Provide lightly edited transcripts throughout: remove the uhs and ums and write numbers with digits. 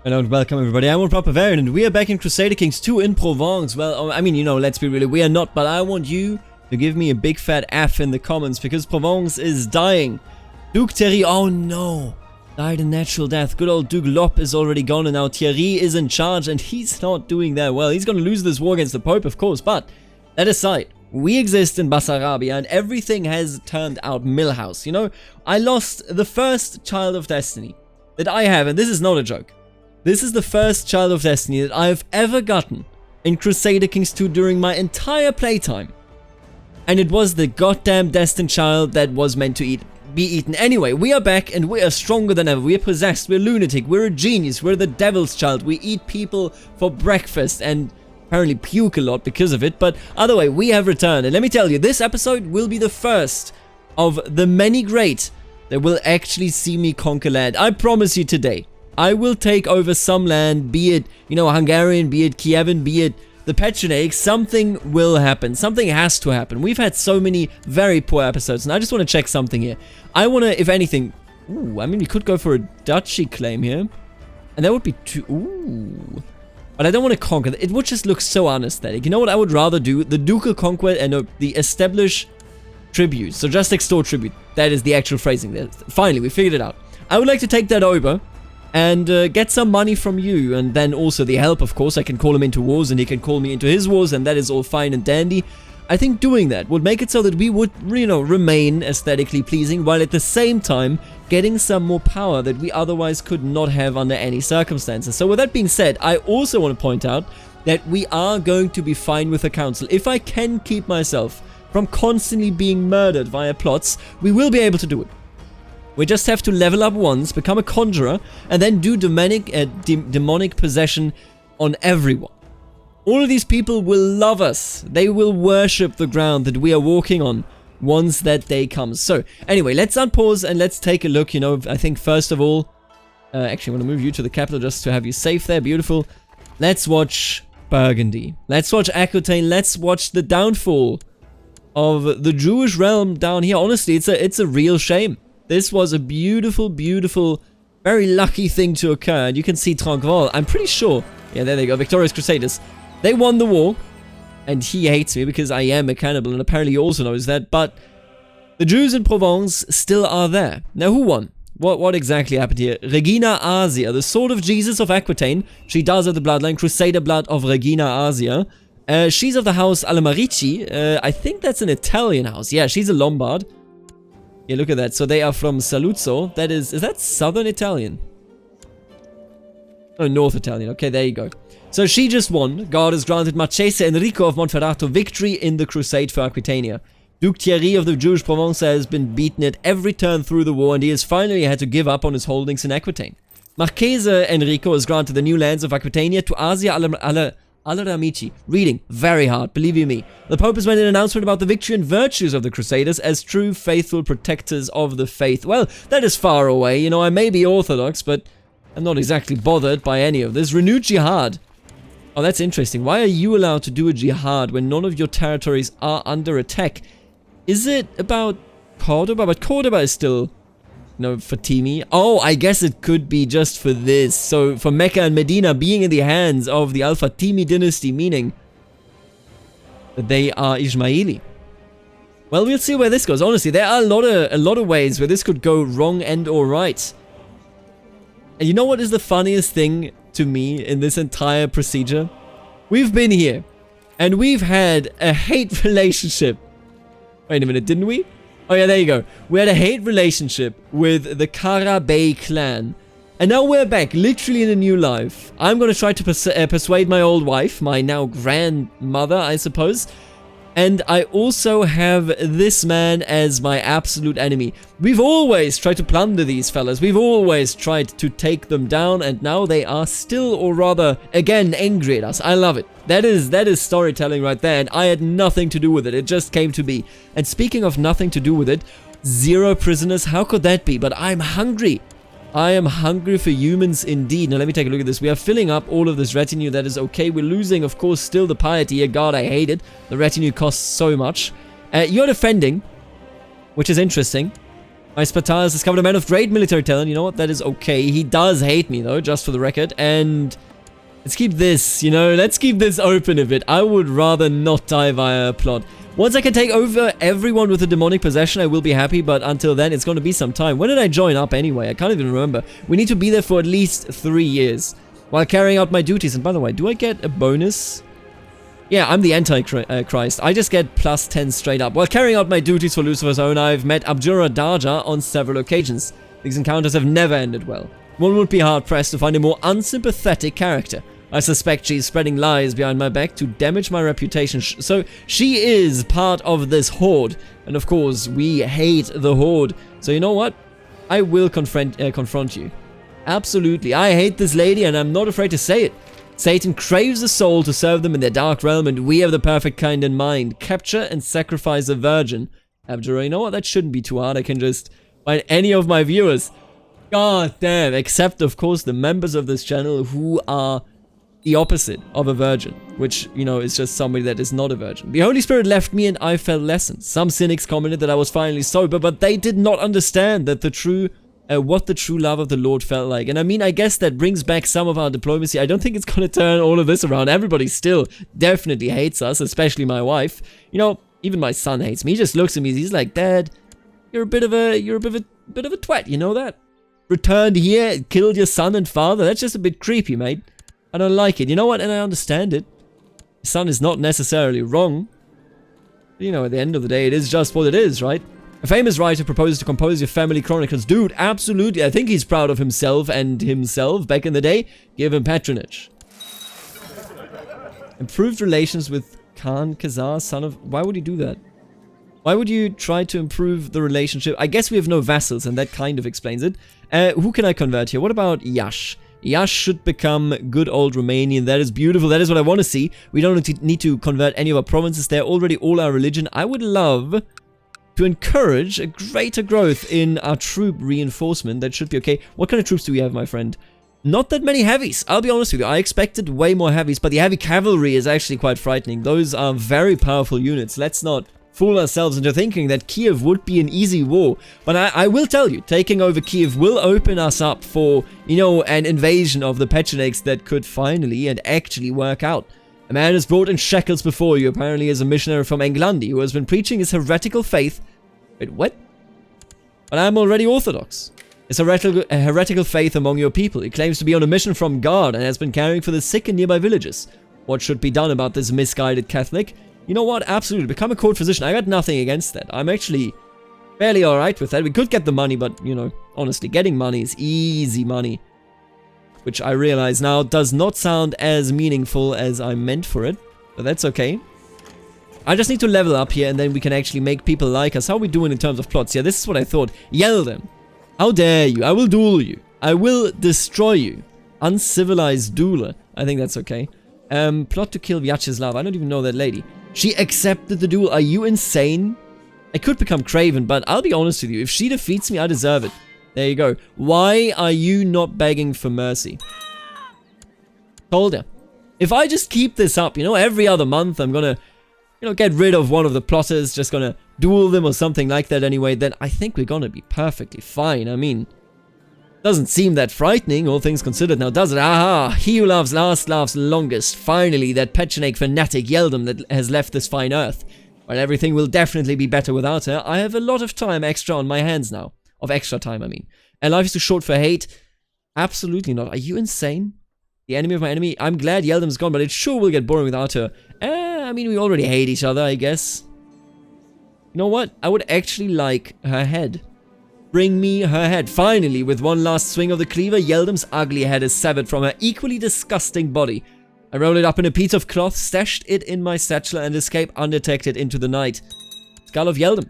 Hello and welcome everybody, I'm Proper Variant and we are back in Crusader Kings 2 in Provence. Well, I mean, you know, let's be real, we are not, but I want you to give me a big fat F in the comments because Provence is dying. Duke Thierry, oh no, died a natural death. Good old Duke Lop is already gone and now Thierry is in charge and he's not doing that well. He's gonna lose this war against the Pope, of course, but that aside, we exist in Bessarabia and everything has turned out Millhouse. You know, I lost the first Child of Destiny that I have, and this is not a joke. This is the first Child of Destiny that I've ever gotten in Crusader Kings 2 during my entire playtime. And it was the goddamn destined child that was meant to be eaten. Anyway, we are back and we are stronger than ever. We are possessed, we're lunatic, we're a genius, we're the devil's child. We eat people for breakfast and apparently puke a lot because of it. But either way, we have returned. And let me tell you, this episode will be the first of the many great that will actually see me conquer land. I promise you today. I will take over some land, be it, you know, Hungarian, be it Kievan, be it the Pechenegs. Something will happen. Something has to happen. We've had so many very poor episodes, and I just want to check something here. I want to, if anything, ooh, I mean, we could go for a duchy claim here, and that would be too, ooh. But I don't want to conquer. It would just look so unaesthetic. You know what I would rather do? The ducal conquest and the establish tribute. So just extort tribute. That is the actual phrasing there. Finally, we figured it out. I would like to take that over and get some money from you, and then also the help, of course. I can call him into wars, and he can call me into his wars, and that is all fine and dandy. I think doing that would make it so that we would, you know, remain aesthetically pleasing, while at the same time getting some more power that we otherwise could not have under any circumstances. So with that being said, I also want to point out that we are going to be fine with the council. If I can keep myself from constantly being murdered via plots, we will be able to do it. We just have to level up once, become a conjurer, and then do demonic possession on everyone. All of these people will love us. They will worship the ground that we are walking on once that day comes. So, anyway, let's unpause and let's take a look. You know, I think first of all, actually I want to move you to the capital just to have you safe there. Beautiful. Let's watch Burgundy. Let's watch Aquitaine. Let's watch the downfall of the Jewish realm down here. Honestly, it's a real shame. This was a beautiful, beautiful, very lucky thing to occur. And you can see Tranquil. I'm pretty sure. Yeah, there they go. Victorious Crusaders. They won the war. And he hates me because I am a cannibal. And apparently he also knows that. But the Jews in Provence still are there. Now, who won? What exactly happened here? Regina Asia, the sword of Jesus of Aquitaine. She does have the bloodline. Crusader blood of Regina Asia. She's of the house Alamarici. I think that's an Italian house. Yeah, she's a Lombard. Yeah, look at that. So they are from Saluzzo. That is that Southern Italian? Oh, North Italian. Okay, there you go. So she just won. God has granted Marchese Enrico of Monferrato victory in the Crusade for Aquitania. Duke Thierry of the Jewish Provence has been beaten at every turn through the war, and he has finally had to give up on his holdings in Aquitaine. Marchese Enrico has granted the new lands of Aquitania to Asia Alaramici. Reading. Very hard, believe you me. The Pope has made an announcement about the victory and virtues of the Crusaders as true faithful protectors of the faith. Well, that is far away. You know, I may be Orthodox, but I'm not exactly bothered by any of this. Renewed jihad. Oh, that's interesting. Why are you allowed to do a jihad when none of your territories are under attack? Is it about Cordoba? But Cordoba is still, no, Fatimi. Oh, I guess it could be just for this. So for Mecca and Medina being in the hands of the Al-Fatimi dynasty, meaning that they are Ismaili. Well, we'll see where this goes. Honestly, there are a lot of ways where this could go wrong and or right. And you know what is the funniest thing to me in this entire procedure? We've been here and we've had a hate relationship. Wait a minute, didn't we? Oh yeah, there you go. We had a hate relationship with the Karabey clan. And now we're back, literally in a new life. I'm going to try to persuade my old wife, my now grandmother, I suppose. And I also have this man as my absolute enemy. We've always tried to plunder these fellas. We've always tried to take them down. And now they are still, or rather, again, angry at us. I love it. That is storytelling right there. And I had nothing to do with it. It just came to be. And speaking of nothing to do with it, 0 prisoners. How could that be? But I'm hungry. I am hungry for humans indeed. Now let me take a look at this. We are filling up all of this retinue. That is okay. We're losing, of course, still the piety here. God, I hate it. The retinue costs so much. You're defending, which is interesting. My Spartans discovered a man of great military talent. You know what? That is okay. He does hate me, though, just for the record. And let's keep this, you know, let's keep this open a bit. I would rather not die via a plot. Once I can take over everyone with a demonic possession, I will be happy, but until then, it's going to be some time. When did I join up anyway? I can't even remember. We need to be there for at least 3 years while carrying out my duties. And by the way, do I get a bonus? Yeah, I'm the Antichrist. I just get plus 10 straight up. While carrying out my duties for Lucifer's own, I've met Abjura Daja on several occasions. These encounters have never ended well. One would be hard-pressed to find a more unsympathetic character. I suspect she's spreading lies behind my back to damage my reputation. So she is part of this horde. And of course, we hate the horde. So you know what? I will confront you. Absolutely. I hate this lady and I'm not afraid to say it. Satan craves a soul to serve them in their dark realm, and we have the perfect kind in mind. Capture and sacrifice a virgin. Abjura, you know what? That shouldn't be too hard. I can just find any of my viewers. God damn. Except, of course, the members of this channel who are the opposite of a virgin, which, you know, is just somebody that is not a virgin. The Holy Spirit left me and I felt lessened. Some cynics commented that I was finally sober, but they did not understand that what the true love of the Lord felt like. And I mean, I guess that brings back some of our diplomacy. I don't think it's going to turn all of this around. Everybody still definitely hates us, especially my wife. You know, even my son hates me. He just looks at me. He's like, Dad, you're a bit of a twat. You know that? Returned here, killed your son and father. That's just a bit creepy, mate. I don't like it. You know what? And I understand it. Your son is not necessarily wrong. You know, at the end of the day, it is just what it is, right? A famous writer proposes to compose your family chronicles. Dude, absolutely. I think he's proud of himself and himself back in the day. Give him patronage. Improved relations with Khan Khazar, son of... Why would you do that? Why would you try to improve the relationship? I guess we have no vassals, and that kind of explains it. Who can I convert here? What about Yash? Yash should become good old Romanian. That is beautiful. That is what I want to see. We don't need to convert any of our provinces. They're already all our religion. I would love to encourage a greater growth in our troop reinforcement. That should be okay. What kind of troops do we have, my friend? Not that many heavies. I'll be honest with you. I expected way more heavies, but the heavy cavalry is actually quite frightening. Those are very powerful units. Let's not fool ourselves into thinking that Kiev would be an easy war. But I will tell you, taking over Kiev will open us up for, you know, an invasion of the Pechenegs that could finally and actually work out. A man is brought in shekels before you, apparently as a missionary from Englandi, who has been preaching his heretical faith. Wait, what? But I'm already Orthodox. It's a heretical faith among your people. He claims to be on a mission from God and has been caring for the sick in nearby villages. What should be done about this misguided Catholic? You know what? Absolutely. Become a court physician. I got nothing against that. I'm actually fairly alright with that. We could get the money, but, you know, honestly, getting money is easy money. Which I realize now does not sound as meaningful as I meant for it. But that's okay. I just need to level up here and then we can actually make people like us. How are we doing in terms of plots? Yeah, this is what I thought. Yell them. How dare you? I will duel you. I will destroy you. Uncivilized dueler. I think that's okay. Plot to kill Vyacheslav. I don't even know that lady. She accepted the duel. Are you insane? I could become Craven, but I'll be honest with you. If she defeats me, I deserve it. There you go. Why are you not begging for mercy? Told ya. If I just keep this up, you know, every other month I'm gonna, you know, get rid of one of the plotters, just gonna duel them or something like that anyway, then I think we're gonna be perfectly fine. I mean, doesn't seem that frightening, all things considered now, does it? Aha! He who loves last laughs longest. Finally, that Pecheneg fanatic Yeldam that has left this fine earth. While everything will definitely be better without her, I have a lot of time extra on my hands now. Of extra time, I mean. And life is too short for hate? Absolutely not. Are you insane? The enemy of my enemy? I'm glad Yeldam's gone, but it sure will get boring without her. I mean, we already hate each other, I guess. You know what? I would actually like her head. Bring me her head. Finally, with one last swing of the cleaver, Yeldam's ugly head is severed from her equally disgusting body. I roll it up in a piece of cloth, stashed it in my satchel, and escape undetected into the night. Skull of Yeldam.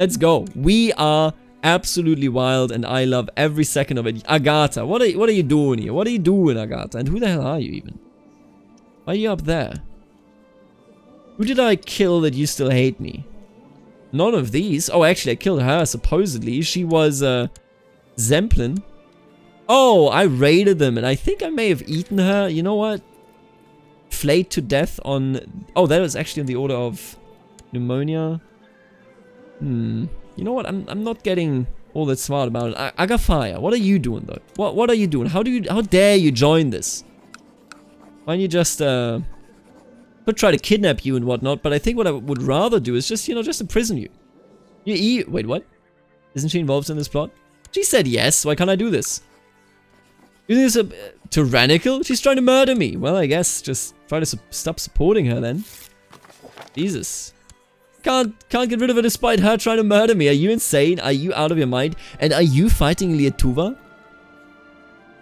Let's go. We are absolutely wild, and I love every second of it. Agatha, what are you doing here? What are you doing, Agatha? And who the hell are you even? Why are you up there? Who did I kill that you still hate me? None of these. Oh, actually, I killed her, supposedly. She was, Zemplin. Oh, I raided them, and I think I may have eaten her. You know what? Flayed to death on... Oh, that was actually in the order of pneumonia. You know what? I'm not getting all that smart about it. Agafaya, what are you doing though? What are you doing? How dare you join this? Why don't you just could try to kidnap you and whatnot, but I think what I would rather do is just, you know, just imprison you. Wait, what? Isn't she involved in this plot? She said yes, why can't I do this? You think this tyrannical? She's trying to murder me. Well, I guess just try to stop supporting her then. Jesus. Can't get rid of her despite her trying to murder me. Are you insane? Are you out of your mind? And are you fighting Lietuva?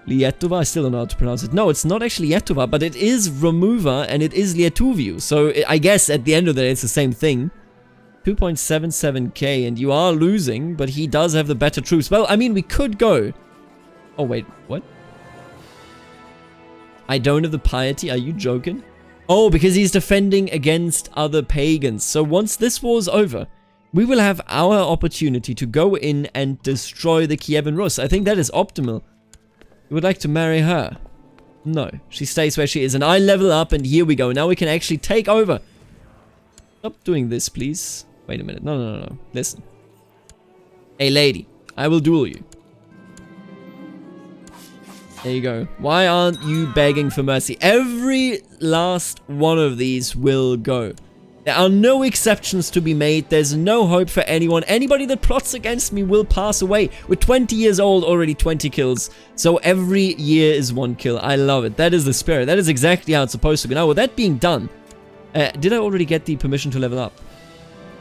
Lietuva? I still don't know how to pronounce it. No, it's not actually Lietuva, but it is Remover and it is Lietuviu. So I guess at the end of the day, it's the same thing. 2.77k and you are losing, but he does have the better troops. Well, I mean, we could go. Oh, wait, what? I don't have the piety. Are you joking? Oh, because he's defending against other pagans. So once this war's over, we will have our opportunity to go in and destroy the Kievan Rus. I think that is optimal. You would like to marry her? No, she stays where she is and I level up and here we go. Now we can actually take over. Stop doing this, please. Wait a minute. No. Listen. Hey, lady, I will duel you. There you go. Why aren't you begging for mercy? Every last one of these will go. There are no exceptions to be made. There's no hope for anyone. Anybody that plots against me will pass away. We're 20 years old, already 20 kills. So every year is one kill. I love it. That is the spirit. That is exactly how it's supposed to be. Now, with that being done, did I already get the permission to level up?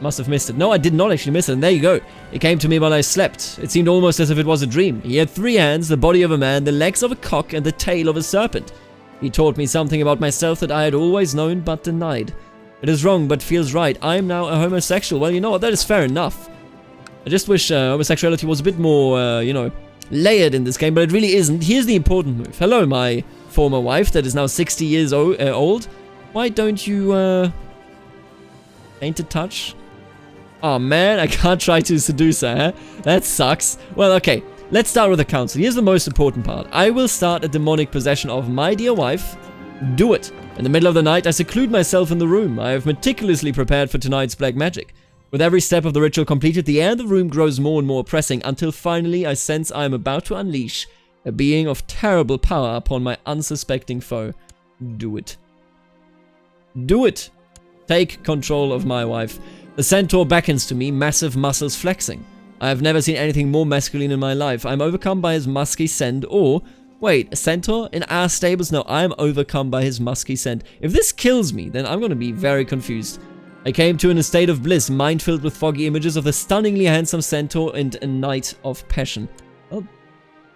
Must have missed it. No, I did not actually miss it. And there you go. It came to me while I slept. It seemed almost as if it was a dream. He had 3 hands, the body of a man, the legs of a cock, and the tail of a serpent. He taught me something about myself that I had always known but denied. It is wrong, but feels right. I am now a homosexual. Well, you know what? That is fair enough. I just wish homosexuality was a bit more, you know, layered in this game, but it really isn't. Here's the important move. Hello, my former wife that is now 60 years old. Why don't you, paint a touch? Oh man, I can't try to seduce her, huh? That sucks. Well, okay. Let's start with the council. Here's the most important part. I will start a demonic possession of my dear wife. Do it. In the middle of the night, I seclude myself in the room. I have meticulously prepared for tonight's black magic. With every step of the ritual completed, the air in the room grows more and more oppressing, until finally I sense I am about to unleash a being of terrible power upon my unsuspecting foe. Do it. Do it. Take control of my wife. The centaur beckons to me, massive muscles flexing. I have never seen anything more masculine in my life. I'm overcome by his musky scent, or... Wait, a centaur? In our stables? No, I am overcome by his musky scent. If this kills me, then I'm going to be very confused. I came to in a state of bliss, mind filled with foggy images of the stunningly handsome centaur and a knight of passion. Well,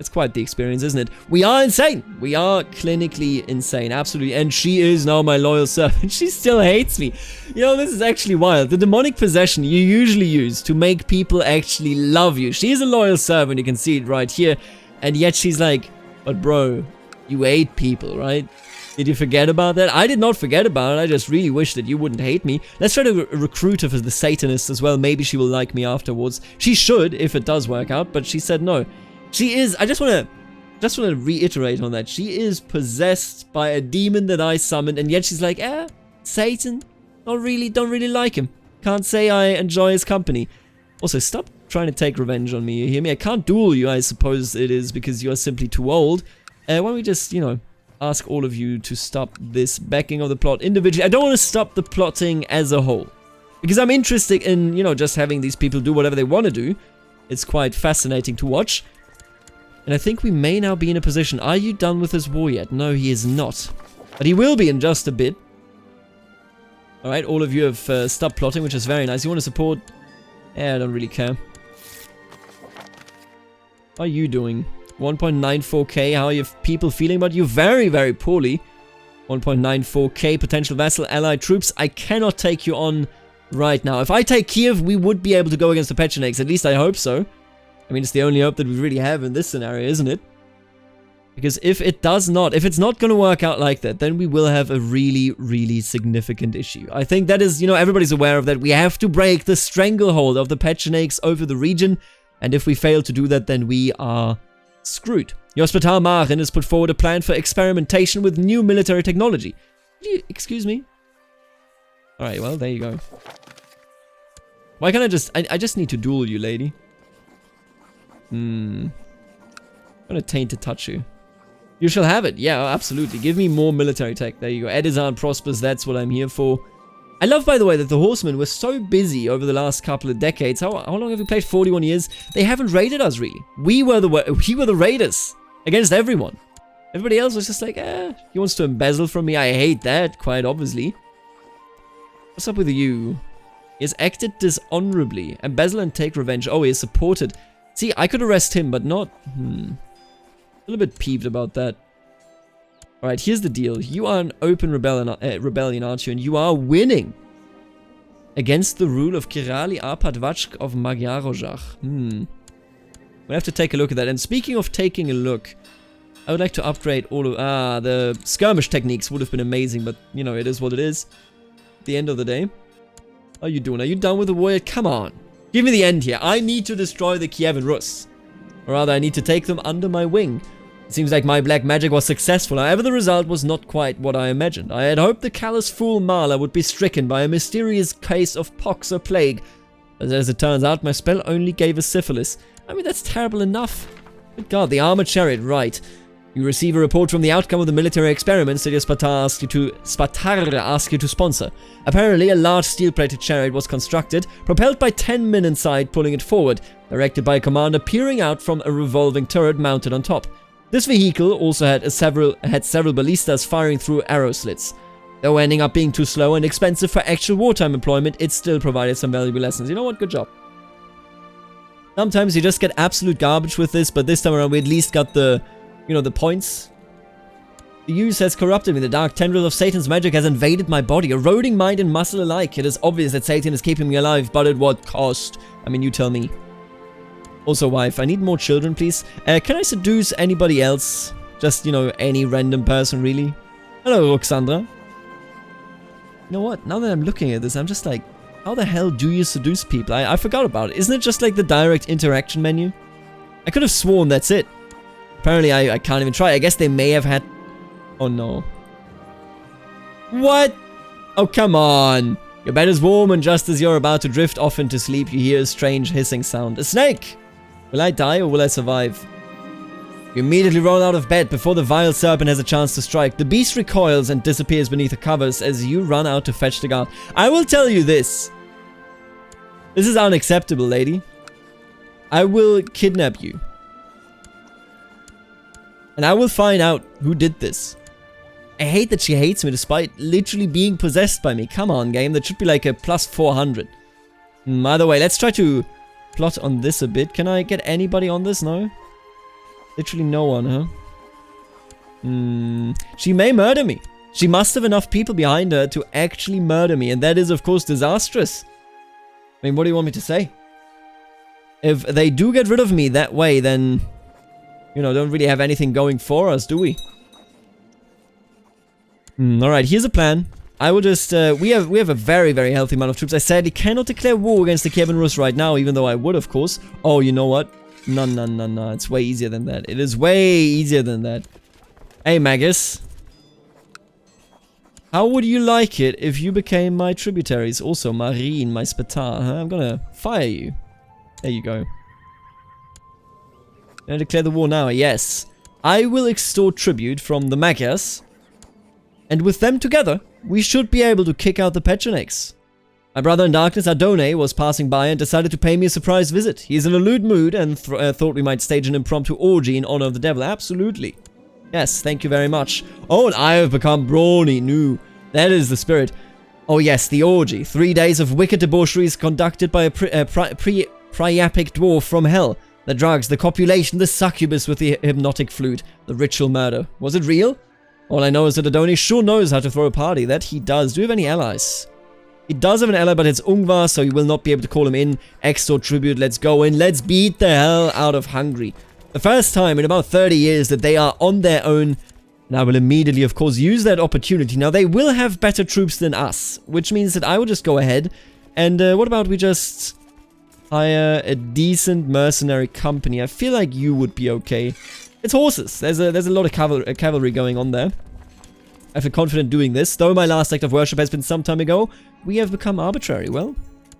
it's quite the experience, isn't it? We are insane. We are clinically insane, absolutely. And she is now my loyal servant. She still hates me. You know, this is actually wild. The demonic possession you usually use to make people actually love you. She is a loyal servant, you can see it right here. And yet she's like, but bro, you hate people, right? Did you forget about that? I did not forget about it. I just really wish that you wouldn't hate me. Let's try to recruit her for the Satanists as well. Maybe she will like me afterwards. She should, if it does work out, but she said no. She is, I just want to reiterate on that. She is possessed by a demon that I summoned, and yet she's like, Satan, don't really like him. Can't say I enjoy his company. Also, stop trying to take revenge on me, you hear me? I can't duel you, I suppose it is, because you are simply too old. Why don't we just, you know, ask all of you to stop this backing of the plot individually. I don't want to stop the plotting as a whole, because I'm interested in, you know, just having these people do whatever they want to do. It's quite fascinating to watch. And I think we may now be in a position. Are you done with this war yet? No, he is not. But he will be in just a bit. Alright, all of you have stopped plotting, which is very nice. You want to support? I don't really care. How are you doing? 1.94k. How are your people feeling about you? Very, very poorly. 1.94k potential vassal allied troops. I cannot take you on right now. If I take Kiev, we would be able to go against the Pecheneggs. At least I hope so. I mean, it's the only hope that we really have in this scenario, isn't it? Because if it's not going to work out like that, then we will have a really, really significant issue. I think that is, you know, everybody's aware of that. We have to break the stranglehold of the Pecheneggs over the region. And if we fail to do that, then we are screwed. Jospetar Marin has put forward a plan for experimentation with new military technology. Excuse me? Alright, well, there you go. Why can't I just... I just need to duel you, lady. I'm gonna taint to touch you. You shall have it. Yeah, absolutely. Give me more military tech. There you go. Edizan prospers. That's what I'm here for. I love, by the way, that the horsemen were so busy over the last couple of decades. How long have we played? 41 years? They haven't raided us, really. We were the raiders against everyone. Everybody else was just like, he wants to embezzle from me. I hate that, quite obviously. What's up with you? He has acted dishonorably. Embezzle and take revenge. Oh, he is supported. See, I could arrest him, but not... A little bit peeved about that. Alright, here's the deal. You are an open rebellion, aren't you? And you are winning. Against the rule of Kirali Arpadvachk of Magyarozhach. We'll have to take a look at that. And speaking of taking a look, I would like to upgrade all of... the skirmish techniques would have been amazing, but, you know, it is what it is. At the end of the day. How are you doing? Are you done with the war yet? Come on. Give me the end here. I need to destroy the Kievan Rus. Or rather, I need to take them under my wing. It seems like my black magic was successful. However, the result was not quite what I imagined. I had hoped the callous fool Marla would be stricken by a mysterious case of pox or plague. But as it turns out, my spell only gave us syphilis. I mean, that's terrible enough. Good God, the Armored Chariot, right. You receive a report from the outcome of the military experiments that your Spartar asked you to sponsor. Apparently, a large steel-plated chariot was constructed, propelled by 10 men inside pulling it forward, directed by a commander peering out from a revolving turret mounted on top. This vehicle also had several ballistas firing through arrow slits. Though ending up being too slow and expensive for actual wartime employment, it still provided some valuable lessons. You know what? Good job. Sometimes you just get absolute garbage with this, but this time around we at least got the, you know, the points. The use has corrupted me. The dark tendril of Satan's magic has invaded my body, eroding mind and muscle alike. It is obvious that Satan is keeping me alive, but at what cost? I mean, you tell me. Also, wife, I need more children, please. Can I seduce anybody else? Just, you know, any random person, really? Hello, Roxandra. You know what? Now that I'm looking at this, I'm just like, how the hell do you seduce people? I forgot about it. Isn't it just like the direct interaction menu? I could have sworn that's it. Apparently, I can't even try. I guess they may have had... Oh, no. What? Oh, come on. Your bed is warm, and just as you're about to drift off into sleep, you hear a strange hissing sound. A snake! Will I die or will I survive? You immediately roll out of bed before the vile serpent has a chance to strike. The beast recoils and disappears beneath the covers as you run out to fetch the guard. I will tell you this. This is unacceptable, lady. I will kidnap you. And I will find out who did this. I hate that she hates me despite literally being possessed by me. Come on, game. That should be like a plus 400. By the way, let's try to plot on this a bit. Can I get anybody on this? No? Literally no one, huh? She may murder me. She must have enough people behind her to actually murder me. And that is, of course, disastrous. I mean, what do you want me to say? If they do get rid of me that way, then... You know, don't really have anything going for us, do we? Alright, here's a plan. I will just... we have a very, very healthy amount of troops. I sadly cannot declare war against the Kievan Rus right now, even though I would, of course. Oh, you know what? No. It's way easier than that. It is way easier than that. Hey, Magus. How would you like it if you became my tributaries? Also, Marine, my Spatar, huh? I'm gonna fire you. There you go. Can I declare the war now? Yes. I will extort tribute from the Magyars. And with them together, we should be able to kick out the Pechenegs. My brother in darkness, Adone, was passing by and decided to pay me a surprise visit. He is in a lewd mood and thought we might stage an impromptu orgy in honor of the devil. Absolutely. Yes, thank you very much. Oh, and I have become brawny. No, that is the spirit. Oh yes, the orgy. 3 days of wicked debaucheries conducted by a priapic dwarf from hell. The drugs, the copulation, the succubus with the hypnotic flute, the ritual murder. Was it real? All I know is that Adoni sure knows how to throw a party. That he does. Do you have any allies? He does have an ally, but it's Ungvar, so you will not be able to call him in. Extort tribute, let's go in. Let's beat the hell out of Hungary. The first time in about 30 years that they are on their own. And I will immediately, of course, use that opportunity. Now, they will have better troops than us, which means that I will just go ahead. And what about we just hire a decent mercenary company? I feel like you would be okay. It's horses. There's a lot of cavalry going on there. I feel confident doing this. Though my last act of worship has been some time ago, we have become arbitrary. Well,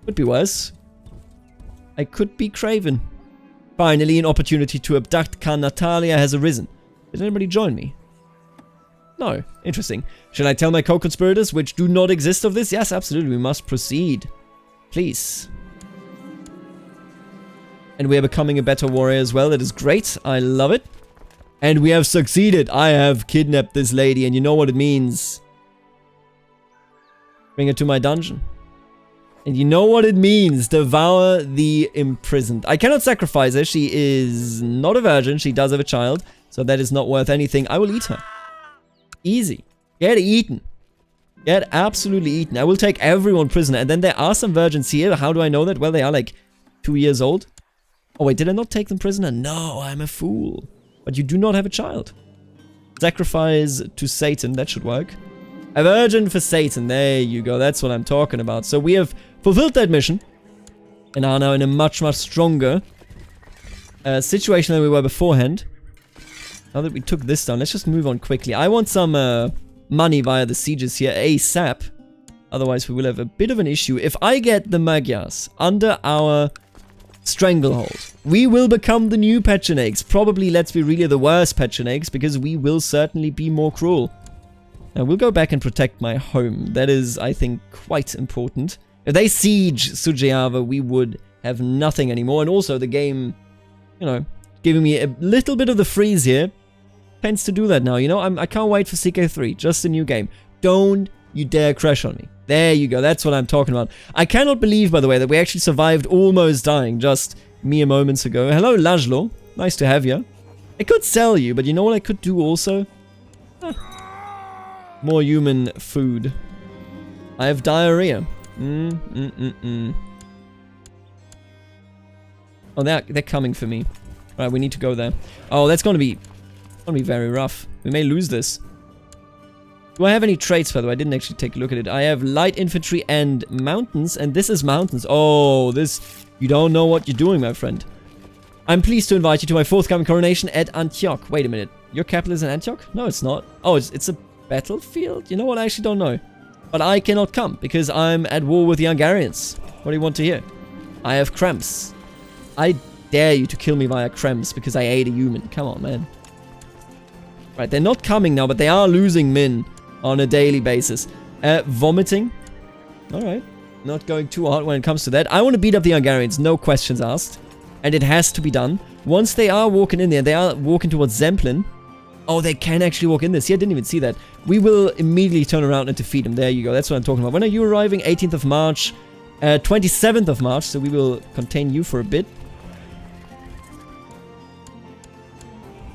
could be worse. I could be craven. Finally, an opportunity to abduct Khan Natalia has arisen. Did anybody join me? No. Interesting. Shall I tell my co-conspirators, which do not exist, of this? Yes, absolutely. We must proceed. Please. And we are becoming a better warrior as well. That is great. I love it. And we have succeeded. I have kidnapped this lady, and you know what it means. Bring her to my dungeon. And you know what it means. Devour the imprisoned. I cannot sacrifice her. She is not a virgin. She does have a child. So that is not worth anything. I will eat her. Easy. Get eaten. Get absolutely eaten. I will take everyone prisoner. And then there are some virgins here. How do I know that? Well, they are like 2 years old. Oh, wait. Did I not take them prisoner? No, I'm a fool. But you do not have a child. Sacrifice to Satan. That should work. A virgin for Satan. There you go. That's what I'm talking about. So we have fulfilled that mission. And are now in a much, much stronger situation than we were beforehand. Now that we took this down, let's just move on quickly. I want some money via the sieges here ASAP. Otherwise, we will have a bit of an issue. If I get the Magyars under our stranglehold, we will become the new Pechenegs. Probably, let's be really, the worst Pechenegs, because we will certainly be more cruel. Now, we'll go back and protect my home. That is, I think, quite important. If they siege Suceava, we would have nothing anymore. And also, the game, you know, giving me a little bit of the freeze here, tends to do that now. You know, I can't wait for CK2, just a new game. Don't you dare crash on me. There you go. That's what I'm talking about. I cannot believe, by the way, that we actually survived almost dying just mere moments ago. Hello, Lajlo. Nice to have you. I could sell you, but you know what I could do also? More human food. I have diarrhea. Oh, they're coming for me. Right, we need to go there. Oh, that's gonna be very rough. We may lose this. Do I have any traits, by the way? I didn't actually take a look at it. I have light infantry and mountains, and this is mountains. Oh, this... You don't know what you're doing, my friend. I'm pleased to invite you to my forthcoming coronation at Antioch. Wait a minute. Your capital is in Antioch? No, it's not. Oh, it's a battlefield? You know what? I actually don't know. But I cannot come, because I'm at war with the Hungarians. What do you want to hear? I have cramps. I dare you to kill me via cramps, because I ate a human. Come on, man. Right, they're not coming now, but they are losing men on a daily basis. Vomiting. Alright. Not going too hard when it comes to that. I want to beat up the Hungarians, no questions asked. And it has to be done. Once they are walking in there, they are walking towards Zemplin. Oh, they can actually walk in there. See, I didn't even see that. We will immediately turn around and defeat them. There you go. That's what I'm talking about. When are you arriving? 18th of March. 27th of March. So we will contain you for a bit.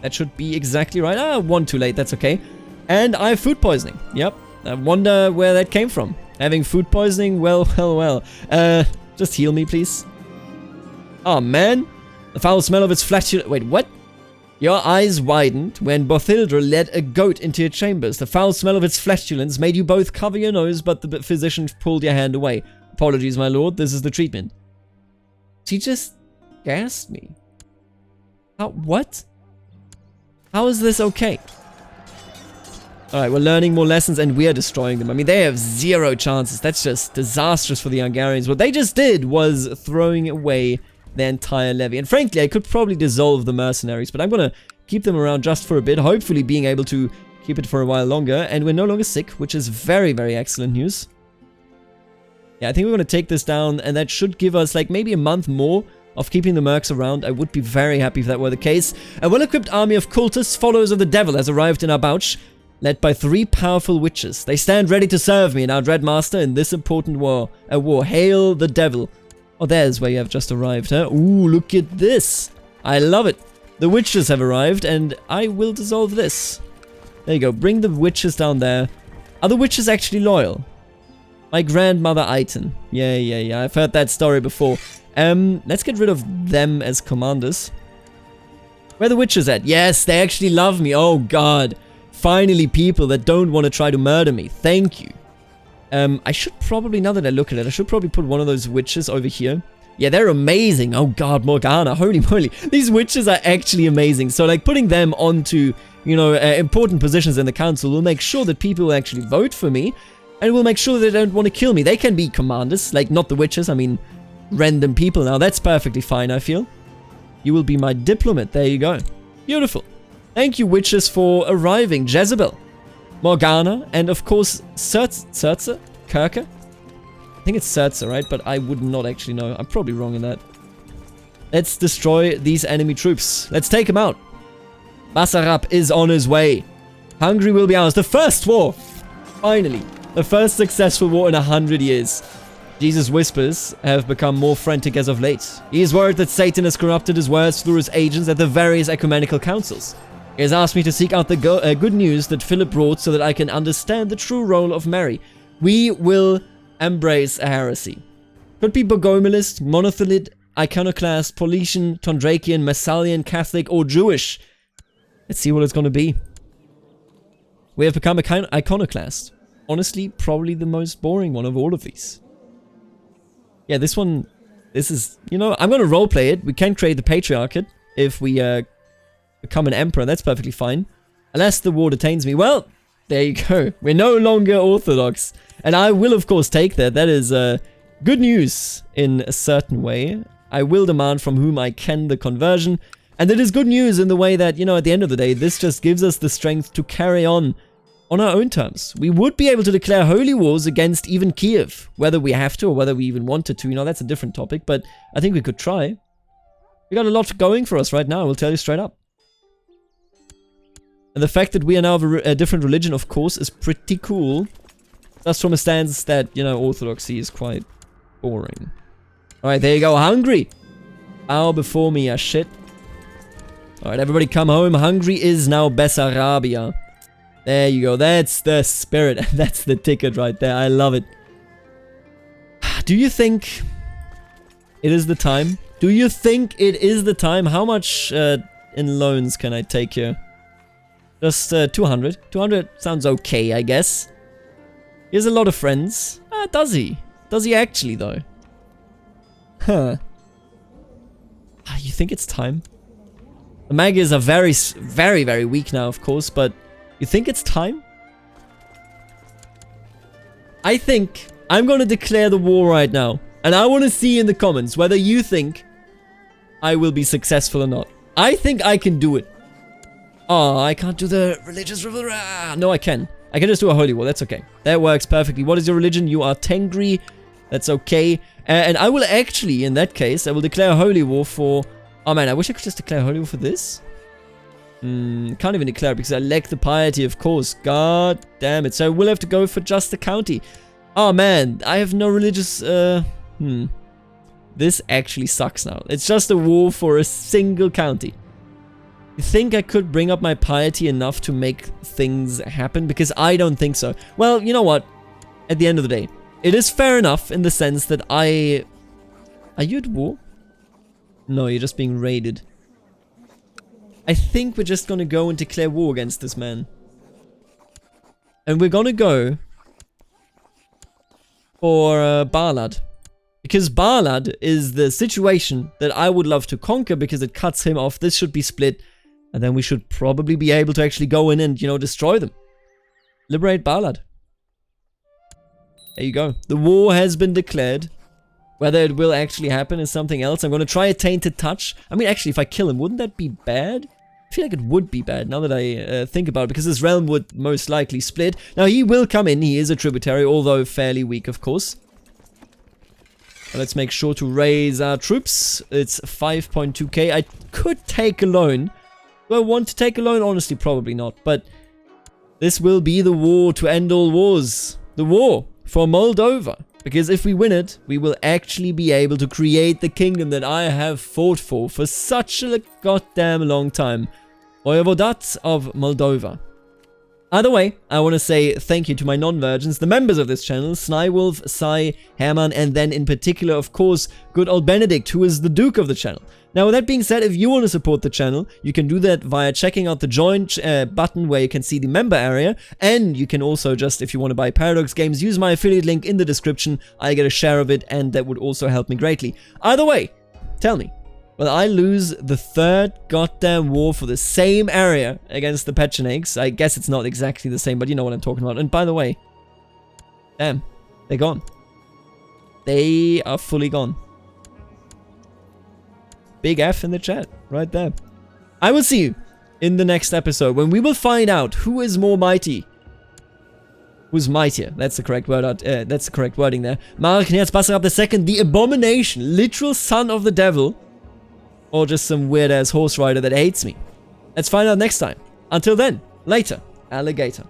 That should be exactly right. Ah, one too late. That's okay. And I have food poisoning. Yep. I wonder where that came from. Having food poisoning? Well. Just heal me, please. Oh, man. The foul smell of its flatulence. Wait, what? Your eyes widened when Bothildra led a goat into your chambers. The foul smell of its flatulence made you both cover your nose, but the physician pulled your hand away. Apologies, my lord. This is the treatment. She just gassed me. What? How is this okay? Alright, we're learning more lessons and we are destroying them. I mean, they have 0 chances. That's just disastrous for the Hungarians. What they just did was throwing away their entire levy. And frankly, I could probably dissolve the mercenaries, but I'm gonna keep them around just for a bit, hopefully being able to keep it for a while longer. And we're no longer sick, which is very, very excellent news. Yeah, I think we're gonna take this down, and that should give us like maybe a month more of keeping the mercs around. I would be very happy if that were the case. A well-equipped army of cultists, followers of the devil, has arrived in our Bouch, led by 3 powerful witches. They stand ready to serve me and our dread master in this important war. Hail the devil. Oh, there's where you have just arrived, huh? Ooh, look at this. I love it. The witches have arrived, and I will dissolve this. There you go. Bring the witches down there. Are the witches actually loyal? My grandmother Aiton. Yeah. I've heard that story before. Let's get rid of them as commanders. Where are the witches at? Yes, they actually love me. Oh, God. Finally, people that don't want to try to murder me. Thank you. I should probably, now that I look at it, I should probably put one of those witches over here. Yeah, they're amazing. Oh, God, Morgana. Holy moly. These witches are actually amazing. So, like, putting them onto, you know, important positions in the council will make sure that people will actually vote for me. And will make sure that they don't want to kill me. They can be commanders. Like, not the witches. I mean, random people now. That's perfectly fine, I feel. You will be my diplomat. There you go. Beautiful. Thank you, witches, for arriving. Jezebel, Morgana, and of course, Sertze? Kirke? I think it's Sertze, right? But I would not actually know. I'm probably wrong in that. Let's destroy these enemy troops. Let's take them out. Basarab is on his way. Hungary will be ours. The first war! Finally. The first successful war in 100 years. Jesus' whispers have become more frantic as of late. He is worried that Satan has corrupted his words through his agents at the various ecumenical councils. He has asked me to seek out the good news that Philip brought so that I can understand the true role of Mary. We will embrace a heresy. Could be Bogomilist, Monothelite, Iconoclast, Paulician, Tondrakian, Massalian, Catholic, or Jewish. Let's see what it's going to be. We have become an Iconoclast. Honestly, probably the most boring one of all of these. Yeah, this is, you know, I'm going to roleplay it. We can create the Patriarchate if we become an Emperor. That's perfectly fine. Unless the war detains me. Well, there you go. We're no longer Orthodox. And I will, of course, take that. That is good news in a certain way. I will demand from whom I can the conversion. And it is good news in the way that, you know, at the end of the day, this just gives us the strength to carry on our own terms. We would be able to declare holy wars against even Kiev, whether we have to or whether we even wanted to. You know, that's a different topic, but I think we could try. We got a lot going for us right now, I will tell you straight up. And the fact that we are now a different religion, of course, is pretty cool. Just from a stance that, you know, Orthodoxy is quite boring. Alright, there you go. Hungary! Bow before me, shit. Alright, everybody come home. Hungary is now Bessarabia. There you go. That's the spirit. That's the ticket right there. I love it. Do you think it is the time? Do you think it is the time? How much in loans can I take here? Just 200. 200 sounds okay, I guess. He has a lot of friends. Does he? Does he actually, though? Huh. You think it's time? The Magyars are very, very, very weak now, of course, but you think it's time? I think I'm going to declare the war right now. And I want to see in the comments whether you think I will be successful or not. I think I can do it. Oh, I can't do the religious revolt. No, I can. I can just do a holy war. That's okay. That works perfectly. What is your religion? You are Tengri. That's okay. And I will actually, in that case, I will declare a holy war for... Oh man, I wish I could just declare a holy war for this. Can't even declare it because I lack the piety, of course. God damn it. So I will have to go for just the county. Oh man, I have no religious... This actually sucks now. It's just a war for a single county. You think I could bring up my piety enough to make things happen? Because I don't think so. Well, you know what? At the end of the day, it is fair enough in the sense that I... Are you at war? No, you're just being raided. I think we're just gonna go and declare war against this man. And we're gonna go for Barlad. Because Barlad is the situation that I would love to conquer because it cuts him off. This should be split. And then we should probably be able to actually go in and, you know, destroy them. Liberate Barlad. There you go. The war has been declared. Whether it will actually happen is something else. I'm going to try a tainted touch. I mean, actually, if I kill him, wouldn't that be bad? I feel like it would be bad now that I think about it, because his realm would most likely split. Now, he will come in. He is a tributary, although fairly weak, of course. Let's make sure to raise our troops. It's 5.2k. I could take a loan. Do I want to take a loan? Honestly, probably not. But this will be the war to end all wars. The war for Moldova. Because if we win it, we will actually be able to create the kingdom that I have fought for such a goddamn long time. Voivodat of Moldova. Either way, I want to say thank you to my non-virgins, the members of this channel, Snywolf, Sai, Herman, and then in particular, of course, good old Benedict, who is the Duke of the channel. Now, with that being said, if you want to support the channel, you can do that via checking out the join button where you can see the member area, and you can also just, if you want to buy Paradox games, use my affiliate link in the description. I get a share of it, and that would also help me greatly. Either way, tell me, will I lose the third goddamn war for the same area against the Pecheneges? I guess it's not exactly the same, but you know what I'm talking about. And by the way, damn, they're gone. They are fully gone. big F in the chat, right there. I will see you in the next episode when we will find out who is more mighty. Who's mightier? That's the correct word. That's the correct wording there. Marek Knerz Basarab II, the abomination, literal son of the devil, or just some weird ass horse rider that hates me. Let's find out next time. Until then, later, alligator.